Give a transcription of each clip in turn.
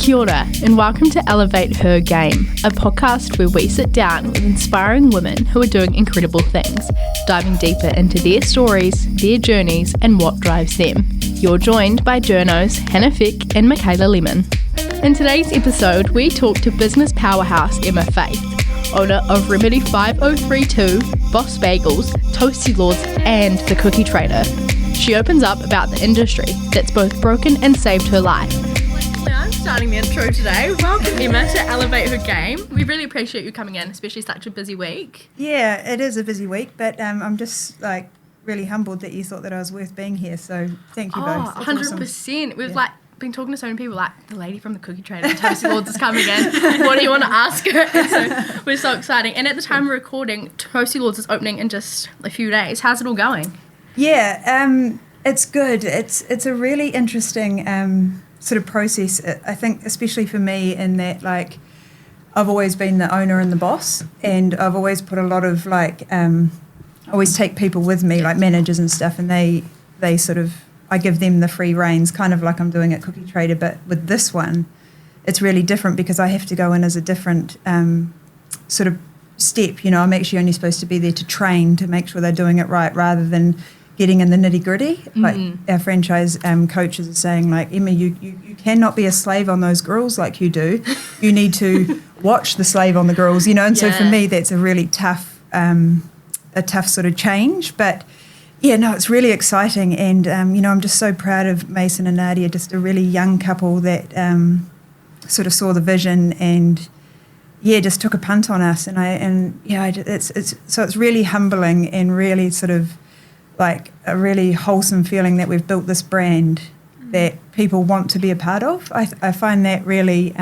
Kia ora, and welcome to Elevate Her Game, a podcast where we sit down with inspiring women who are doing incredible things, diving deeper into their stories, their journeys, and what drives them. You're joined by journos Hannah Fick and Michaela Lemon. In today's episode, we talk to business powerhouse Emma Faith, owner of Remedy 5032, Boss Bagels, Toastie Lords, and The Cookie Trader. She opens up about the industry that's both broken and saved her life. I'm starting the intro today. Welcome, Emma, to Elevate Her Game. We really appreciate you coming in, especially such a busy week. Yeah, it is a busy week, but I'm just really humbled that you thought that I was worth being here. So thank you both. 100%. Awesome. We've been talking to so many people, the lady from the Cookie Trader, Toastie Lords is coming in. What do you want to ask her? So we're so exciting. And at the time we're recording, Toastie Lords is opening in just a few days. How's it all going? Yeah, it's good. It's a really interesting sort of process, I think, especially for me, in that I've always been the owner and the boss, and I've always put a lot of always take people with me, like managers and stuff, and they sort of, I give them the free reins, kind of like I'm doing at Cookie Trader. But with this one, it's really different because I have to go in as a different sort of step. You know, I'm actually only supposed to be there to train, to make sure they're doing it right, rather than getting in the nitty-gritty. Like our franchise coaches are saying, Emma, you cannot be a slave on those girls like you do. You need to watch the slave on the girls, you know. And so for me, that's a really tough sort of change. But yeah, no, it's really exciting. And, I'm just so proud of Mason and Nadia, just a really young couple that sort of saw the vision and, just took a punt on us. It's really humbling and really sort of a really wholesome feeling that we've built this brand that people want to be a part of. I find that really,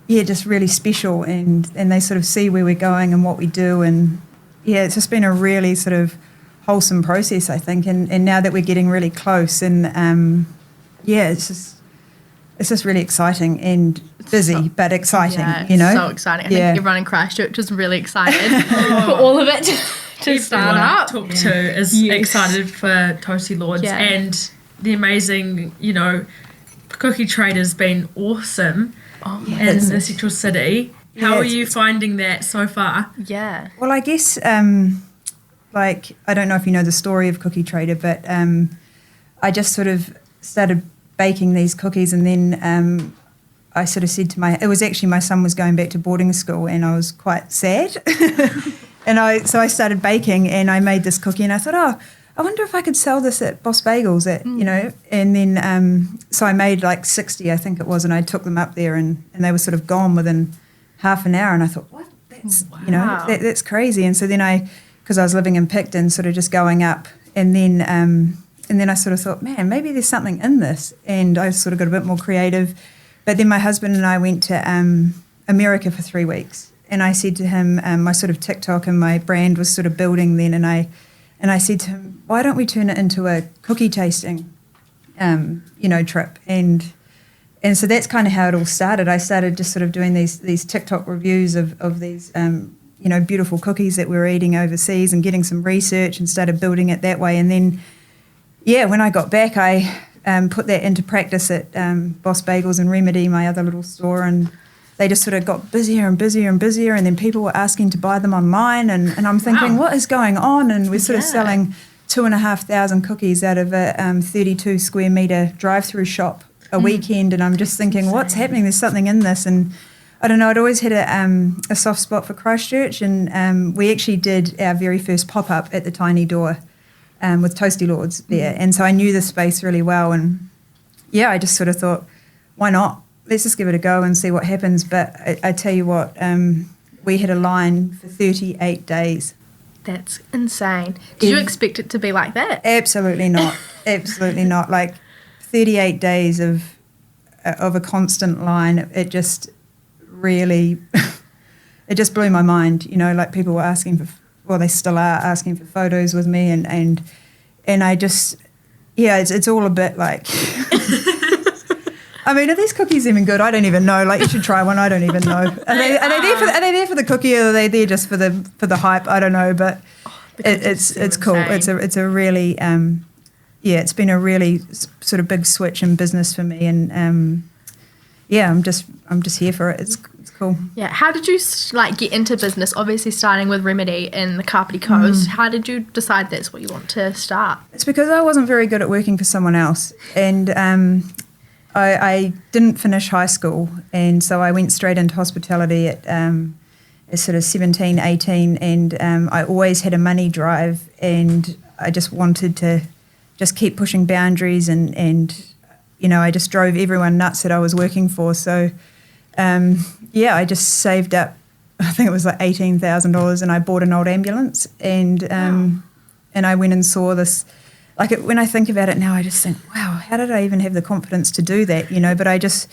just really special, and they sort of see where we're going and what we do. And, it's just been a really sort of wholesome process, I think. And now that we're getting really close, and, it's just really exciting and busy, but exciting, you know? So exciting. I think everyone in Christchurch is really excited for all of it to start up. Talk to is excited for Toastie Lords and the amazing, Cookie Trader's been awesome in the Central City. How are you finding that so far? Yeah. Well, I guess, I don't know if you know the story of Cookie Trader, but I just sort of started baking these cookies, and then I sort of said to it was actually my son was going back to boarding school, and I was quite sad. And so I started baking, and I made this cookie, and I thought, I wonder if I could sell this at Boss Bagels, and then so I made 60, I think it was, and I took them up there, and they were sort of gone within half an hour, and I thought, what? That's, that's crazy. And so then because I was living in Picton, sort of just going up, and then I sort of thought, man, maybe there's something in this, and I sort of got a bit more creative. But then my husband and I went to America for 3 weeks. And I said to him, my sort of TikTok and my brand was sort of building then, and I said to him, why don't we turn it into a cookie tasting, trip? And so that's kind of how it all started. I started just sort of doing these TikTok reviews of these, beautiful cookies that we were eating overseas, and getting some research, and started building it that way. And then, when I got back, I put that into practice at Boss Bagels and Remedy, my other little store, and they just sort of got busier and busier and busier, and then people were asking to buy them online, and I'm thinking, what is going on? And we're sort of selling 2,500 cookies out of a 32 square metre drive-through shop a weekend, and I'm just thinking, what's happening? There's something in this. And I don't know, I'd always had a soft spot for Christchurch, and we actually did our very first pop-up at the Tiny Door with Toastie Lords there, and so I knew the space really well, and I just sort of thought, why not? Let's just give it a go and see what happens. But I tell you what, we had a line for 38 days. That's insane. Did you expect it to be like that? Absolutely not. Absolutely not. 38 days of a constant line. It just really, it just blew my mind. People were asking for, well, they still are asking for photos with me, and I just, it's all a bit I mean, are these cookies even good? I don't even know. You should try one. I don't even know. Are they there for the cookie, or are they there just for the hype? I don't know, but it's cool. It's a really it's been a really sort of big switch in business for me, and I'm just here for it. It's cool. Yeah. How did you get into business? Obviously, starting with Remedy in the Kapiti Coast. How did you decide that's what you want to start? It's because I wasn't very good at working for someone else, and I didn't finish high school, and so I went straight into hospitality at sort of 17, 18, and I always had a money drive, and I just wanted to just keep pushing boundaries, and I just drove everyone nuts that I was working for. So I just saved up, I think it was like $18,000, and I bought an old ambulance, and I went and saw this. When I think about it now, I just think, wow, how did I even have the confidence to do that? But there's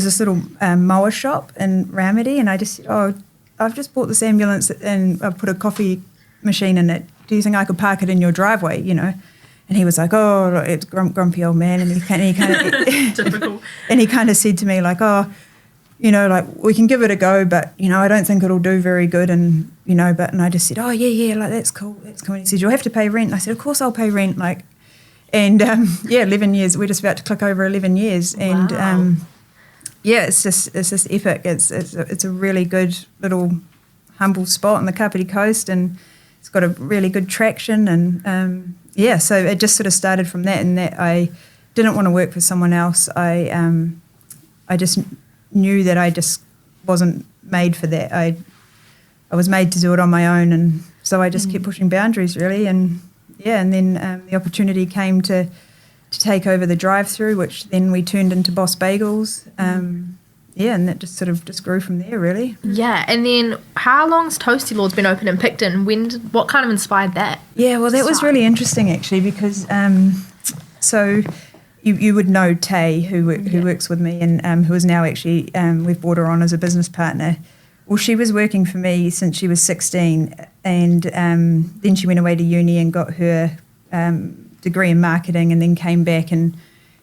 this little mower shop in Ramedy, and I just said, oh, I've just bought this ambulance and I've put a coffee machine in it. Do you think I could park it in your driveway? And he was like, oh, it's grumpy old man, and he kind of typical, and he kind of said to me we can give it a go, but I don't think it'll do very good, and and I just said, oh yeah, that's cool. And he said, you'll have to pay rent. And I said, of course I'll pay rent. 11 years. We're just about to click over 11 years, and wow. It's just epic. It's a really good little humble spot on the Kapiti Coast, and it's got a really good traction, and so it just sort of started from that, and that I didn't want to work for someone else. I just knew that I just wasn't made for that. I was made to do it on my own, and so I just kept pushing boundaries, really, and then the opportunity came to take over the drive-through, which then we turned into Boss Bagels, and that just sort of just grew from there, really. Yeah, and then how long's Toastie Lord's been open in Picton? What kind of inspired that? Yeah, well, that was really interesting, actually, because so you would know Tay, who works with me, and who is now actually, we've brought her on as a business partner. Well, she was working for me since she was 16, and then she went away to uni and got her degree in marketing, and then came back, and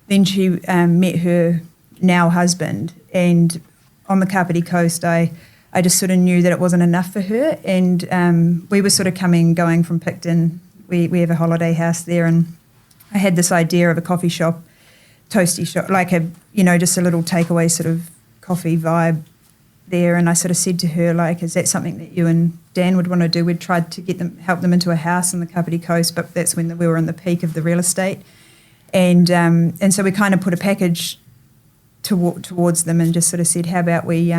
then she met her now husband. And on the Kapiti Coast, I just sort of knew that it wasn't enough for her, and we were sort of coming and going from Picton. We have a holiday house there, and I had this idea of a coffee shop, Toastie shop, just a little takeaway sort of coffee vibe there. And I sort of said to her, is that something that you and Dan would want to do? We'd tried to help them into a house on the Kapiti Coast, but that's when we were in the peak of the real estate, and so we kind of put a package towards them, and just sort of said, how about we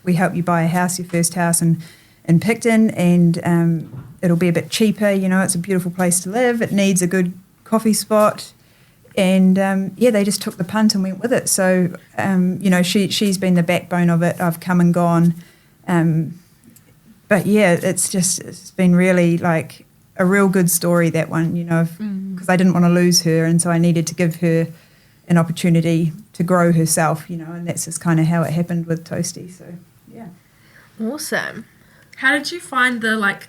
we help you buy a house, your first house in Picton, and it'll be a bit cheaper. It's a beautiful place to live. It needs a good coffee spot. And they just took the punt and went with it. So she's been the backbone of it. I've come and gone, but it's been really a real good story, that one. Because I didn't want to lose her, and so I needed to give her an opportunity to grow herself. And that's just kind of how it happened with Toastie. So awesome. How did you find the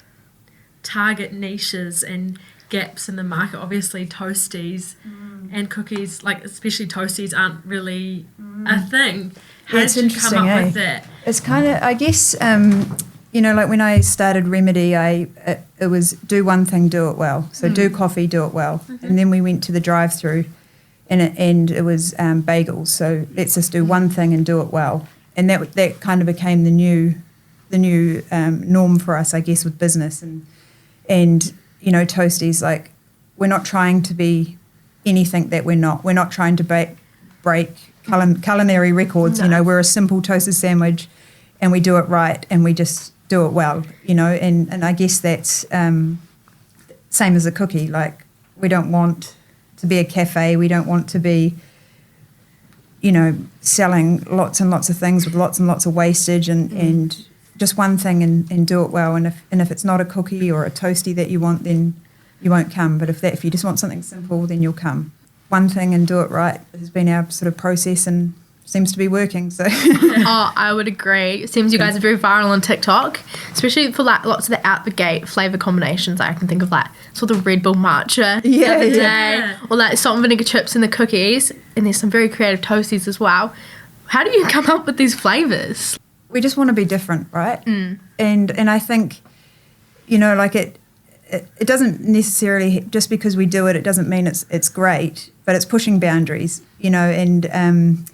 target niches and gaps in the market? Obviously, toasties and cookies, especially toasties, aren't really a thing. How did you come up with that? It's kind of, I guess, when I started Remedy, it was do one thing, do it well. So do coffee, do it well. And then we went to the drive-through, and it was bagels. So let's just do one thing and do it well. And that kind of became the new norm for us, I guess, with business. And Toasties, we're not trying to be anything that we're not. We're not trying to break culinary records. No. We're a simple toasted sandwich, and we do it right, and we just do it well. And I guess that's same as a cookie. We don't want to be a cafe. We don't want to be, selling lots and lots of things with lots and lots of wastage, and just one thing and do it well. And if it's not a cookie or a toastie that you want, then you won't come. But if you just want something simple, then you'll come. One thing and do it right has been our sort of process, and seems to be working. So I would agree. It seems you guys are very viral on TikTok, especially for lots of the out the gate flavour combinations. I can think of sort of Red Bull matcha the other day, or salt and vinegar chips in the cookies, and there's some very creative toasties as well. How do you come up with these flavours? We just want to be different, right? And I think, it doesn't necessarily, just because we do it, it doesn't mean it's great, but it's pushing boundaries, and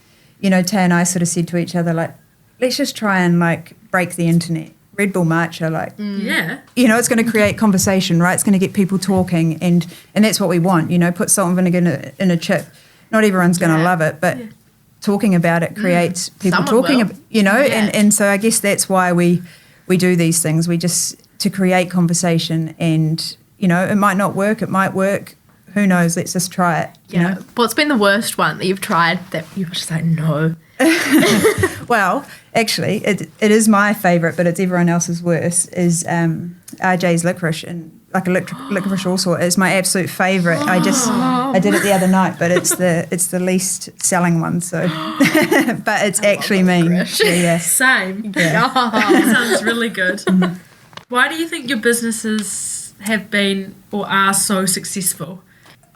Tay and I sort of said to each other, like, let's just try and, like, break the internet. Red Bull Matcha, like, it's going to create conversation, right? It's going to get people talking, and that's what we want, put salt and vinegar in a chip. Not everyone's going to love it, but talking about it creates people talking, and so I guess that's why we do these things. We just, to create conversation, and, it might not work, it might work, who knows, let's just try it, you know? What's been the worst one that you've tried that you were just like, no? Well, actually, it is my favourite, but it's everyone else's worst, is RJ's licorice, and like a licorice all sort. It's my absolute favourite. I did it the other night, but it's the least selling one, so but it's actually mean. Yeah. Same. Yeah. That sounds really good. Why do you think your businesses have been or are so successful?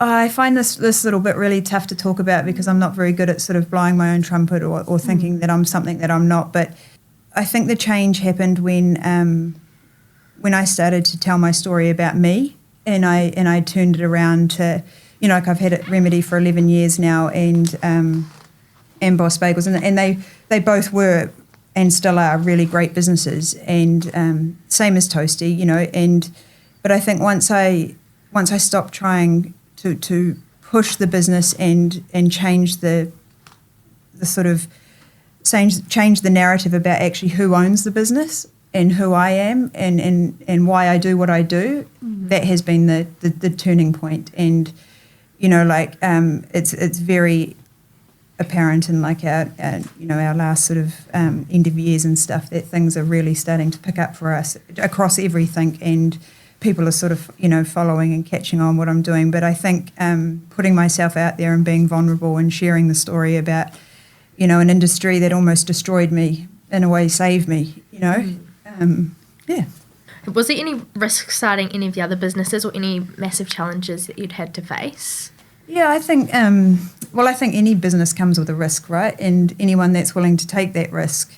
I find this little bit really tough to talk about because I'm not very good at sort of blowing my own trumpet or thinking that I'm something that I'm not. But I think the change happened when I started to tell my story about me, and I turned it around to, like I've had it Remedy for 11 years now, and Boss Bagels, and they both were and still are really great businesses, and same as Toastie, but I think once I stopped trying to push the business and change the sort of change the narrative about actually who owns the business and who I am and why I do what I do, that has been the turning point. And it's very apparent in like our last sort of end of years and stuff, that things are really starting to pick up for us across everything, and people are sort of, following and catching on what I'm doing. But I think putting myself out there and being vulnerable and sharing the story about, an industry that almost destroyed me, in a way saved me, yeah. Was there any risk starting any of the other businesses, or any massive challenges that you'd had to face? Yeah, I think, I think any business comes with a risk, right? And anyone that's willing to take that risk,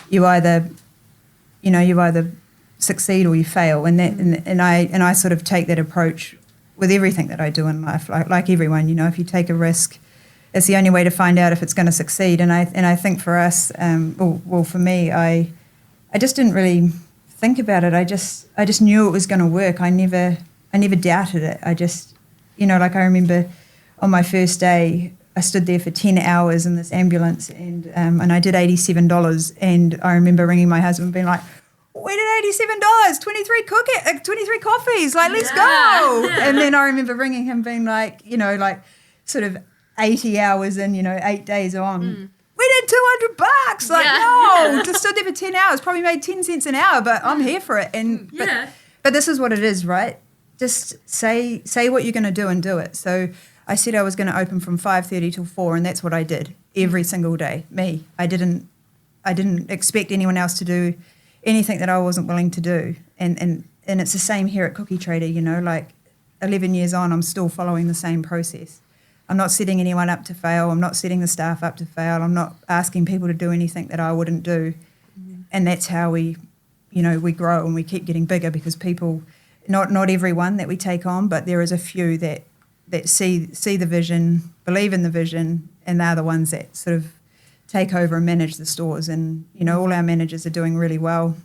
you either succeed or you fail, and I sort of take that approach with everything that I do in life. Like everyone, if you take a risk, it's the only way to find out if it's going to succeed. And I think for us, for me, I just didn't really think about it. I just knew it was going to work. I never doubted it. I just, I remember on my first day, I stood there for 10 hours in this ambulance, and I did $87. And I remember ringing my husband and being like, we did $87, 23 coffees, like, let's go. And then I remember ringing him being like, sort of 80 hours in, 8 days on, we did $200. Like, no, just stood there for 10 hours, probably made 10 cents an hour, but I'm here for it. And but this is what it is, right? Just say what you're going to do and do it. So I said I was going to open from 5:30 till 4, and that's what I did every single day. Me, I didn't expect anyone else to do anything that I wasn't willing to do. And it's the same here at Cookie Trader, like 11 years on, I'm still following the same process. I'm not setting anyone up to fail. I'm not setting the staff up to fail. I'm not asking people to do anything that I wouldn't do. And that's how we grow and we keep getting bigger, because people, not everyone that we take on, but there is a few that see the vision, believe in the vision, and they're the ones that sort of take over and manage the stores. And all our managers are doing really well.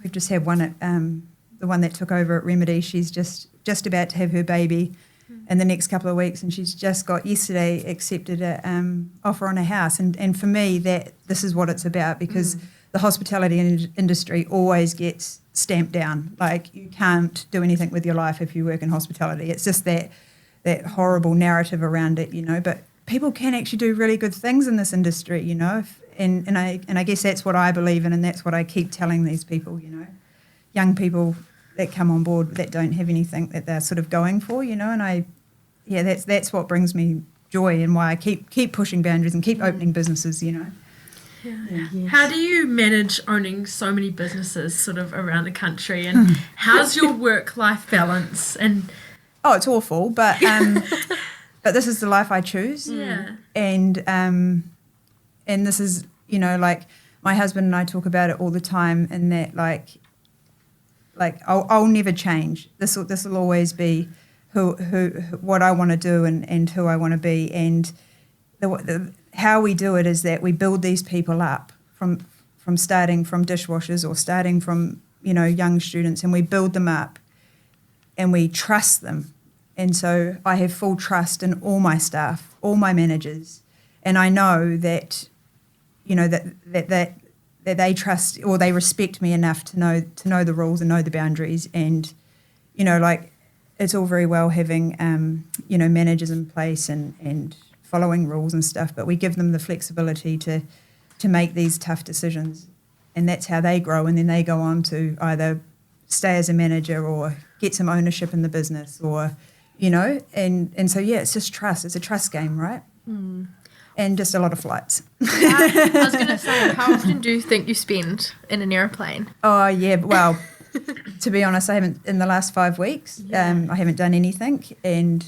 We've just had one at the one that took over at Remedy. She's just about to have her baby in the next couple of weeks, and she's just got yesterday accepted a offer on a house. And for me, this is what it's about, because the hospitality industry always gets stamped down. Like, you can't do anything with your life if you work in hospitality. It's just that horrible narrative around it, but people can actually do really good things in this industry, and I guess that's what I believe in, and that's what I keep telling these people, young people that come on board that don't have anything that they're sort of going for, and that's what brings me joy, and why I keep pushing boundaries and keep opening businesses, Yeah. Yes. How do you manage owning so many businesses sort of around the country, and how's your work-life balance? And it's awful, but but this is the life I choose. Yeah. And this is, like, my husband and I talk about it all the time, and that like I'll never change. This will always be who what I want to do and who I want to be. And how we do it is that we build these people up from starting from dishwashers or starting from, young students, and we build them up and we trust them. And so I have full trust in all my staff, all my managers, and I know that, that they trust or they respect me enough to know the rules and know the boundaries. And, it's all very well having, managers in place and following rules and stuff, but we give them the flexibility to make these tough decisions. And that's how they grow, and then they go on to either stay as a manager or get some ownership in the business or, and so, it's just trust. It's a trust game, right? Mm. And just a lot of flights. I was going to say, how often do you think you spend in an aeroplane? Oh, yeah, well, to be honest, I haven't, in the last 5 weeks, I haven't done anything. And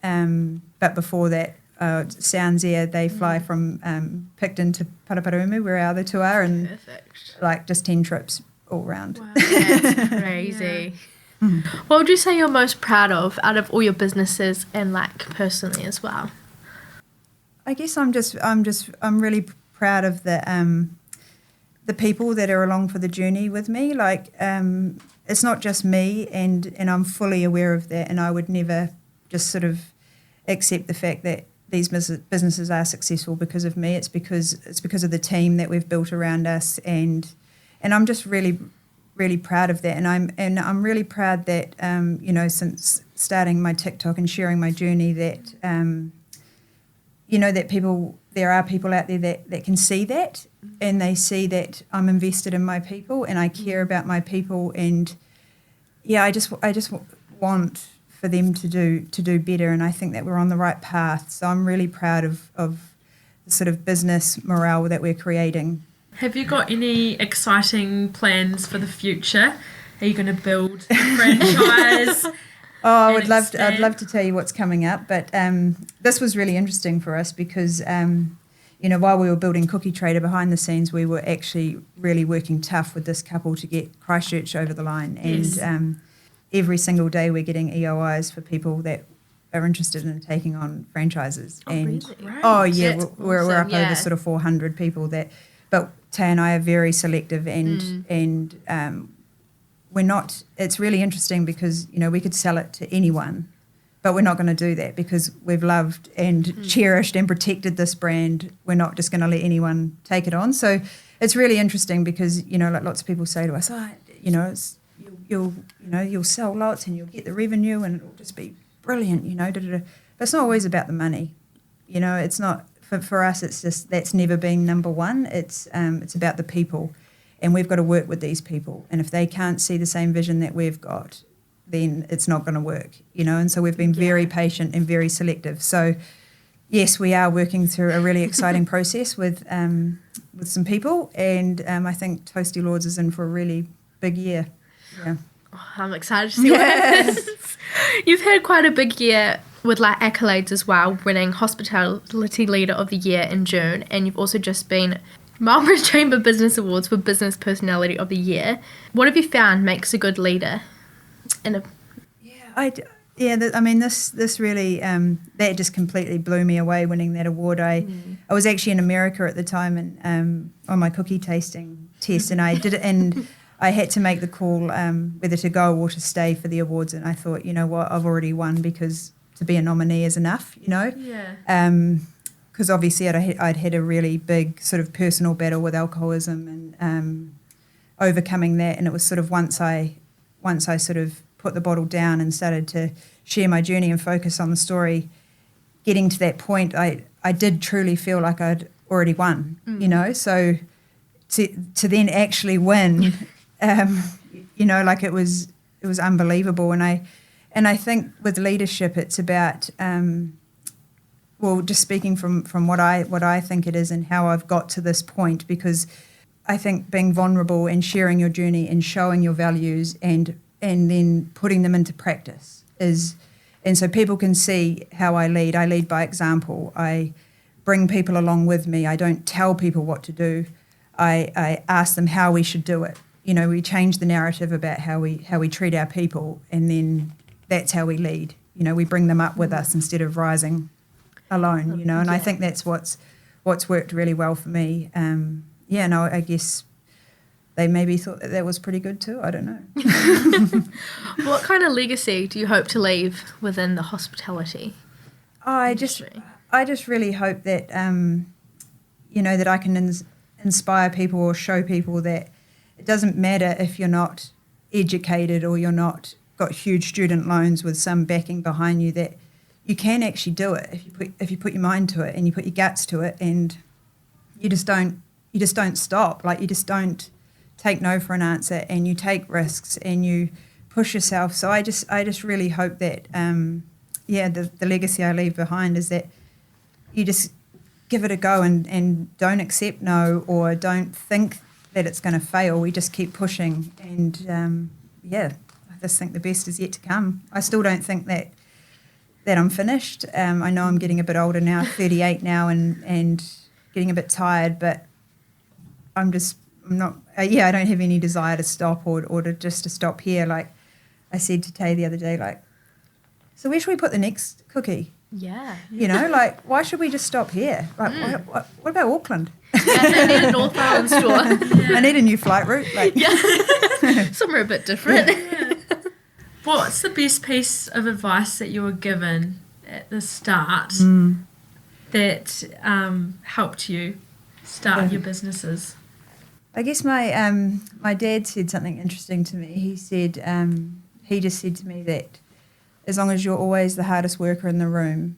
but before that, Sounds Air, they fly from Picton to Paraparaumu, where our other two are, and perfect. Just 10 trips all round. Wow, that's crazy. What would you say you're most proud of out of all your businesses and personally as well? I guess I'm really proud of the people that are along for the journey with me. It's not just me, and I'm fully aware of that, and I would never just sort of accept the fact that these businesses are successful because of me. It's because of the team that we've built around us, and I'm just really, really proud of that. And I'm really proud that since starting my TikTok and sharing my journey, that that there are people out there that can see that, and they see that I'm invested in my people and I care about my people, and I just want for them to do better, and I think that we're on the right path. So I'm really proud of the sort of business morale that we're creating. Have you got any exciting plans for the future? Are you going to build a franchise? I'd love to tell you what's coming up, but this was really interesting for us because while we were building Cookie Trader behind the scenes, we were actually really working tough with this couple to get Christchurch over the line. Yes. And every single day we're getting EOIs for people that are interested in taking on franchises. Oh, and really? Right. Oh yeah, That's we're up awesome, over sort of 400 people but Tay and I are very selective, and we're not. It's really interesting because we could sell it to anyone, but we're not going to do that because we've loved and cherished and protected this brand. We're not just going to let anyone take it on. So it's really interesting because lots of people say to us, you'll sell lots and you'll get the revenue and it'll just be brilliant, But it's not always about the money, It's not for us. It's just that's never been number one. It's about the people. And we've got to work with these people. And if they can't see the same vision that we've got, then it's not going to work, And so we've been very patient and very selective. So, yes, we are working through a really exciting process with some people. And I think Toastie Lords is in for a really big year. Yeah. Oh, I'm excited to see what happens. You've had quite a big year with accolades as well, winning Hospitality Leader of the Year in June. And you've also just been Marlborough Chamber Business Awards for Business Personality of the Year. What have you found makes a good leader? This really that just completely blew me away winning that award. I was actually in America at the time and on my cookie tasting test, and I did it, and I had to make the call whether to go or to stay for the awards, and I thought, what, I've already won because to be a nominee is enough, because obviously I'd had a really big sort of personal battle with alcoholism and overcoming that, and it was sort of once I sort of put the bottle down and started to share my journey and focus on the story, getting to that point, I did truly feel like I'd already won, so to then actually win, it was unbelievable. And I think with leadership, it's about just speaking from what I think it is and how I've got to this point, because I think being vulnerable and sharing your journey and showing your values and then putting them into practice and so people can see how I lead. I lead by example. I bring people along with me. I don't tell people what to do. I ask them how we should do it. We change the narrative about how we treat our people, and then that's how we lead. We bring them up with us instead of rising alone, and I think that's what's what's worked really well for me. I guess they maybe thought that was pretty good too. I don't know. What kind of legacy do you hope to leave within the hospitality industry? I just really hope that, that I can inspire people or show people that it doesn't matter if you're not educated or you're not got huge student loans with some backing behind you, that you can actually do it if you put your mind to it and you put your guts to it, and you just don't stop. Like, you just don't take no for an answer, and you take risks and you push yourself. So I just really hope that the legacy I leave behind is that you just give it a go and don't accept no, or don't think that it's going to fail. We just keep pushing, and I just think the best is yet to come. I still don't think that I'm finished. I know I'm getting a bit older now, 38 now, and getting a bit tired, but I'm not. I don't have any desire to stop or to stop here. Like I said to Tay the other day, like, so where should we put the next cookie? Yeah. Like, why should we just stop here? Like, what about Auckland? I need a North Island store. I need a new flight route. Like, somewhere a bit different. Yeah. What's the best piece of advice that you were given at the start that helped you start your businesses? I guess my dad said something interesting to me. He said he just said to me that as long as you're always the hardest worker in the room,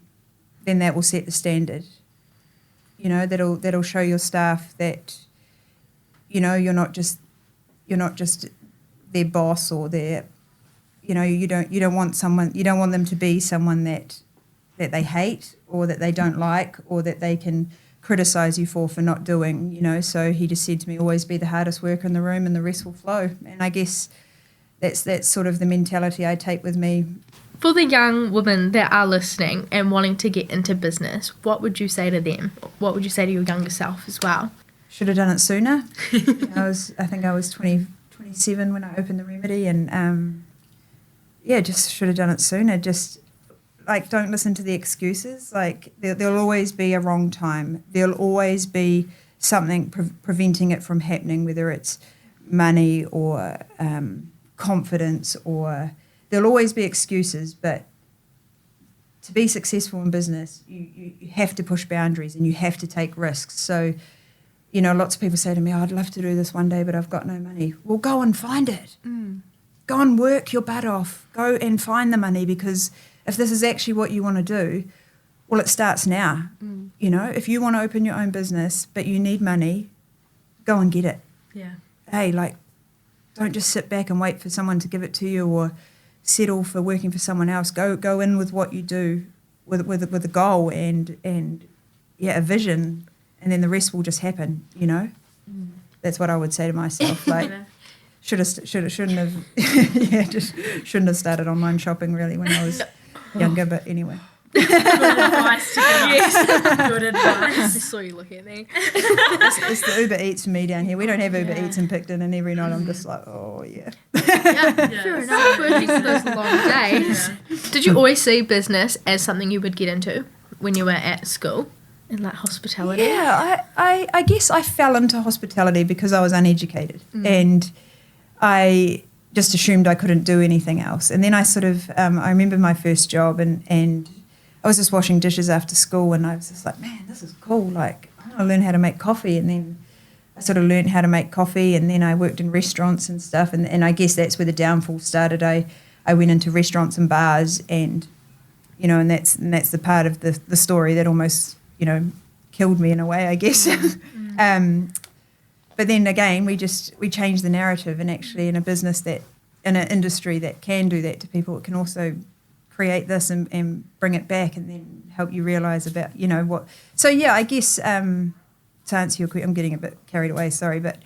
then that will set the standard. That'll show your staff that you're not just their boss or their you don't want them to be someone that they hate or that they don't like or that they can criticize you for not doing. So he just said to me, always be the hardest worker in the room and the rest will flow. And I guess that's sort of the mentality I take with me. For the young women that are listening and wanting to get into business, what would you say to them? What would you say to your younger self as well? Should have done it sooner. I think I was 27 when I opened the Remedy, and just should have done it sooner. Just like, don't listen to the excuses. Like, there'll always be a wrong time. There'll always be something preventing it from happening, whether it's money or confidence, or there'll always be excuses. But to be successful in business, you have to push boundaries and you have to take risks. So, lots of people say to me, I'd love to do this one day, but I've got no money. Well, go and find it. Go and work your butt off. Go and find the money, because if this is actually what you want to do, well, it starts now. If you want to open your own business but you need money, go and get it. Yeah. Hey, don't just sit back and wait for someone to give it to you or settle for working for someone else. Go in with what you do, with a goal and a vision, and then the rest will just happen. That's what I would say to myself. Like, shouldn't have started online shopping really when I was younger. But anyway. Good advice to give. Yes. Good advice. I saw you looking at me. It's the Uber Eats for me down here. We don't have Uber Eats in Picton, and every night I'm just like, oh yeah. Fair enough. Working for those long days. Yeah. Did you always see business as something you would get into when you were at school in hospitality? Yeah, I guess I fell into hospitality because I was uneducated, and I just assumed I couldn't do anything else. And then I sort of I remember my first job, and I was just washing dishes after school, and I was just like, man, this is cool. Like, I want to learn how to make coffee. And then I sort of learned how to make coffee, and then I worked in restaurants and stuff. And I guess that's where the downfall started. I went into restaurants and bars, and and that's the part of the story that almost killed me in a way, I guess. But then again, we changed the narrative, and actually in a business in an industry that can do that to people, it can also create this and bring it back, and then help you realise about what. So yeah, I guess to answer your question, I'm getting a bit carried away, sorry, but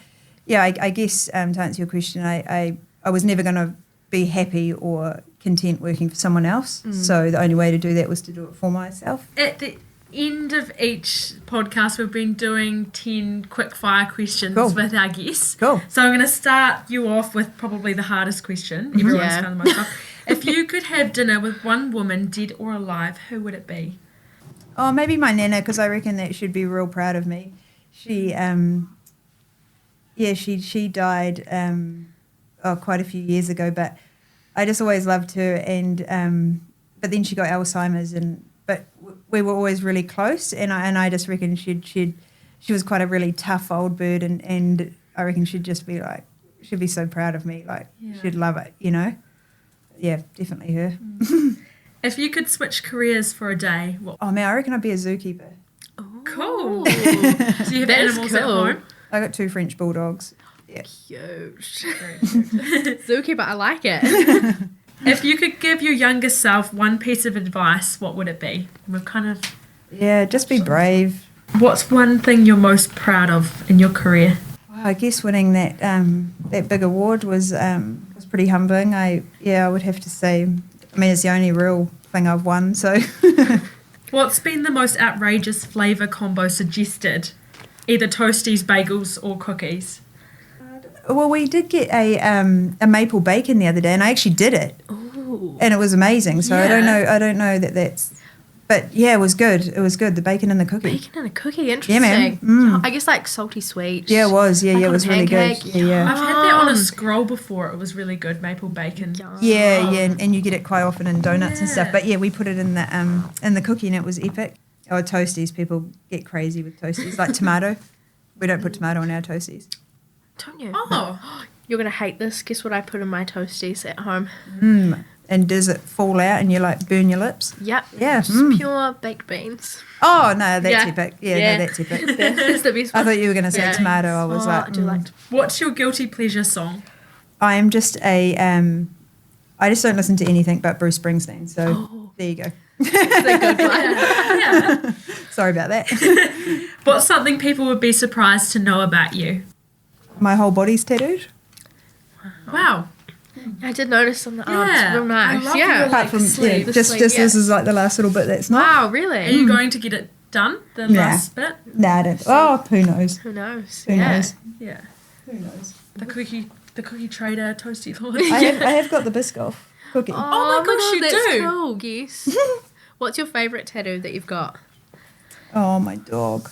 yeah, I guess to answer your question, I was never going to be happy or content working for someone else. So the only way to do that was to do it for myself. At the end of each podcast, we've been doing 10 quick fire questions with our guests. Cool. So I'm going to start you off with probably the hardest question. Everyone's found the most tough. If you could have dinner with one woman, dead or alive, who would it be? Oh, maybe my nana, because I reckon that she'd be real proud of me. She died quite a few years ago, but I just always loved her. And but then she got Alzheimer's, but we were always really close. And I just reckon she was quite a really tough old bird, and I reckon she'd just be like, she'd be so proud of me, like she'd love it, you know. Yeah, definitely her. If you could switch careers for a day, what? Oh man, I reckon I'd be a zookeeper. Oh. Cool. Do you have animals at home? I got 2 French bulldogs. Yeah. Cute. Zookeeper, I like it. If you could give your younger self one piece of advice, what would it be? We've kind of... Yeah, just be brave. What's one thing you're most proud of in your career? Well, I guess winning that big award was pretty humbling. I would have to say, I mean, it's the only real thing I've won, so... What's been the most outrageous flavour combo suggested? Either Toasties, bagels or cookies? Well, we did get a maple bacon the other day, and I actually did it. Ooh. And it was amazing, so I don't know that's... But yeah, it was good. It was good, the bacon and the cookie. Bacon and a cookie, interesting. Yeah, man. Mm. I guess like salty sweet. Yeah, it was. Yeah, like it was really good. Yeah. I've had that on a scroll before. It was really good, maple bacon. Yeah, and you get it quite often in donuts and stuff. But yeah, we put it in the cookie, and it was epic. Oh, Toasties, people get crazy with Toasties. Like tomato. We don't put tomato in our Toasties. Don't you? Oh. You're going to hate this. Guess what I put in my Toasties at home? And does it fall out and you like burn your lips? Yep. Yeah. Just pure baked beans. Oh, no, that's epic. Yeah, no, that's epic. It's the best one. I thought you were going to say tomato. I was I do like What's your guilty pleasure song? I am just I just don't listen to anything but Bruce Springsteen. So there you go. It's a good one. Yeah. Sorry about that. What's something people would be surprised to know about you? My whole body's tattooed. Wow. I did notice on the arms. Real nice. I love your, Apart from sleeve. just this is like the last little bit that's not. Wow, really? Are you going to get it done? The last bit? Nah, I don't. Oh, who knows? Who knows? Who knows? Yeah. Who knows? The cookie trader, Toastie Lord. I have got the Biscoff cookie. Oh my gosh, you that's do? Cool, yes. What's your favourite tattoo that you've got? Oh, my dog.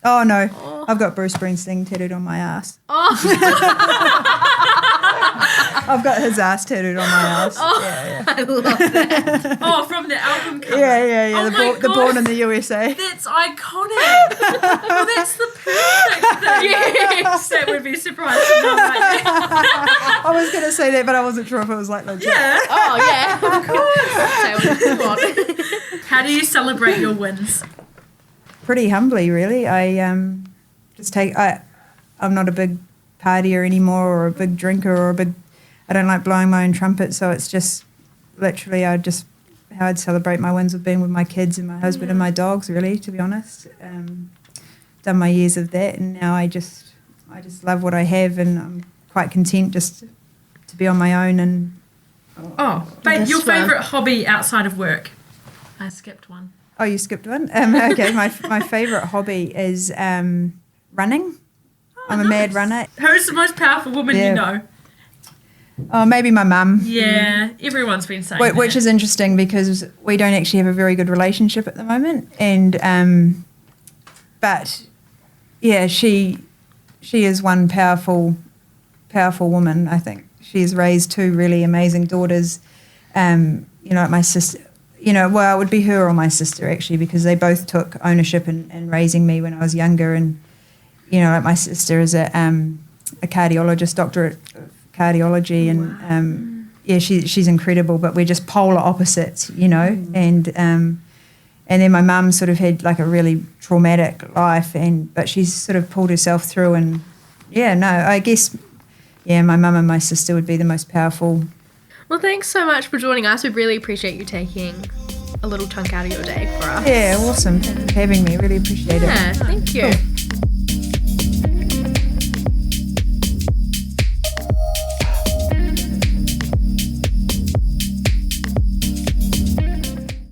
Oh, no. I've got Bruce Springsteen tattooed on my ass. I've got his ass tattooed on my ass. I love that. From the album cover. Yeah. Oh the Born in the USA. That's iconic. Well, that's the perfect thing. Yes. That would be surprising. I was going to say that, but I wasn't sure if it was like legit. Yeah. Oh, yeah. Of course. How do you celebrate your wins? Pretty humbly, really. I'm not a big partier anymore, or a big drinker, I don't like blowing my own trumpet, so it's just literally how I'd celebrate my wins have been with my kids and my husband and my dogs, really, to be honest. Done my years of that, and now I just love what I have, and I'm quite content just to be on my own. And your favourite hobby outside of work? I skipped one. Oh, you skipped one? Okay, my favourite hobby is running. I'm a mad runner. Who's the most powerful woman you know? Oh, maybe my mum. Yeah, everyone's been saying that. Which is interesting because we don't actually have a very good relationship at the moment. And but yeah, she is one powerful woman, I think. She has raised 2 really amazing daughters. Like my sister, well, it would be her or my sister actually, because they both took ownership in raising me when I was younger. And like my sister is a cardiologist, doctorate of cardiology, and she's incredible. But we're just polar opposites, And then my mum sort of had like a really traumatic life, but she's sort of pulled herself through. And I guess my mum and my sister would be the most powerful. Well, thanks so much for joining us. We really appreciate you taking a little chunk out of your day for us. Yeah, awesome. Thanks for having me. Really appreciate it. Yeah, thank you. Cool.